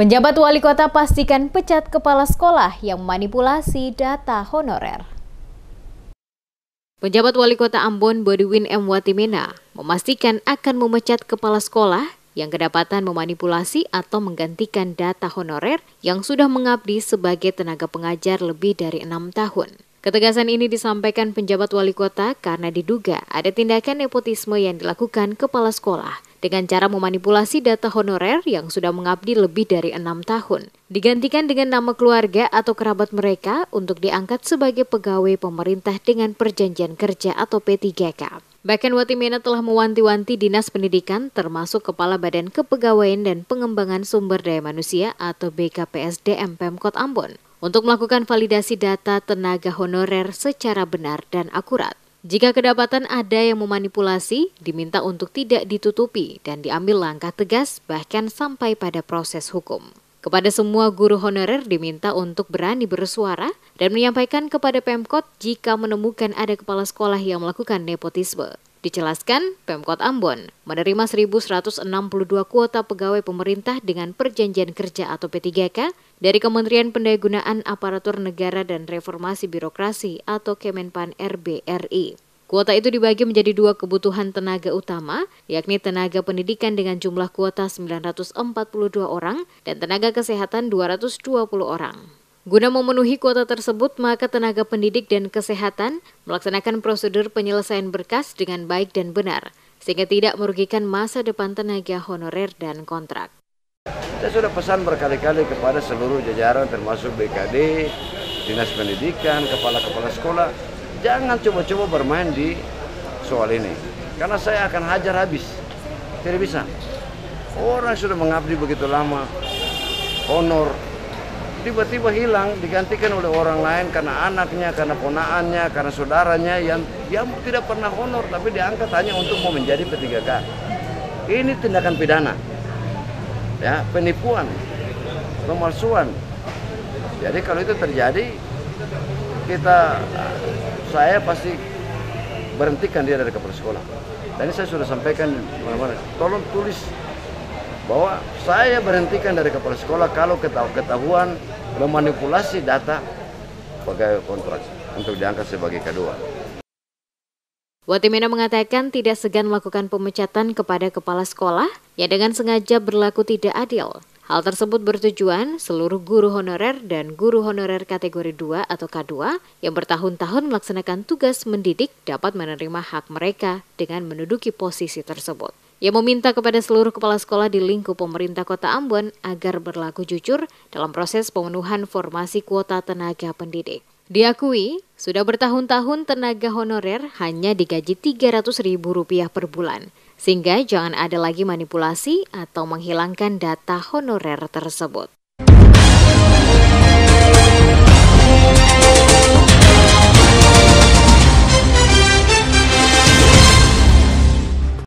Penjabat wali kota pastikan pecat kepala sekolah yang memanipulasi data honorer. Penjabat wali kota Ambon Bodiwin M. Watimena memastikan akan memecat kepala sekolah yang kedapatan memanipulasi atau menggantikan data honorer yang sudah mengabdi sebagai tenaga pengajar lebih dari 6 tahun. Ketegasan ini disampaikan penjabat wali kota karena diduga ada tindakan nepotisme yang dilakukan kepala sekolah dengan cara memanipulasi data honorer yang sudah mengabdi lebih dari 6 tahun, digantikan dengan nama keluarga atau kerabat mereka untuk diangkat sebagai pegawai pemerintah dengan perjanjian kerja atau P3K. Bahkan Watimena telah mewanti-wanti Dinas Pendidikan termasuk Kepala Badan Kepegawaian dan Pengembangan Sumber Daya Manusia atau BKPSDM Pemkot Ambon untuk melakukan validasi data tenaga honorer secara benar dan akurat. Jika kedapatan ada yang memanipulasi, diminta untuk tidak ditutupi dan diambil langkah tegas bahkan sampai pada proses hukum. Kepada semua guru honorer diminta untuk berani bersuara dan menyampaikan kepada Pemkot jika menemukan ada kepala sekolah yang melakukan nepotisme. Dijelaskan, Pemkot Ambon menerima 1.162 kuota pegawai pemerintah dengan perjanjian kerja atau P3K dari Kementerian Pendayagunaan Aparatur Negara dan Reformasi Birokrasi atau Kemenpan RB RI. Kuota itu dibagi menjadi 2 kebutuhan tenaga utama, yakni tenaga pendidikan dengan jumlah kuota 942 orang dan tenaga kesehatan 220 orang. Guna memenuhi kuota tersebut, maka tenaga pendidik dan kesehatan melaksanakan prosedur penyelesaian berkas dengan baik dan benar, sehingga tidak merugikan masa depan tenaga honorer dan kontrak. Saya sudah pesan berkali-kali kepada seluruh jajaran termasuk BKD, Dinas Pendidikan, kepala-kepala sekolah, jangan coba-coba bermain di soal ini. Karena saya akan hajar habis. Tidak bisa. Orang sudah mengabdi begitu lama, honor, tiba-tiba hilang, digantikan oleh orang lain karena anaknya, karena ponaannya, karena saudaranya yang tidak pernah honor, tapi diangkat hanya untuk mau menjadi P3K. Ini tindakan pidana. Ya, penipuan, pemalsuan. Jadi kalau itu terjadi, saya pasti berhentikan dia dari kepala sekolah. Dan ini saya sudah sampaikan mana-mana. Tolong tulis bahwa saya berhentikan dari kepala sekolah kalau ketahuan memanipulasi data pegawai kontrak untuk diangkat sebagai K2. Watimena mengatakan tidak segan melakukan pemecatan kepada kepala sekolah yang dengan sengaja berlaku tidak adil. Hal tersebut bertujuan seluruh guru honorer dan guru honorer kategori 2 atau K2 yang bertahun-tahun melaksanakan tugas mendidik dapat menerima hak mereka dengan menduduki posisi tersebut. Ia meminta kepada seluruh kepala sekolah di lingkup pemerintah Kota Ambon agar berlaku jujur dalam proses pemenuhan formasi kuota tenaga pendidik. Diakui, sudah bertahun-tahun tenaga honorer hanya digaji Rp300.000 per bulan, sehingga jangan ada lagi manipulasi atau menghilangkan data honorer tersebut.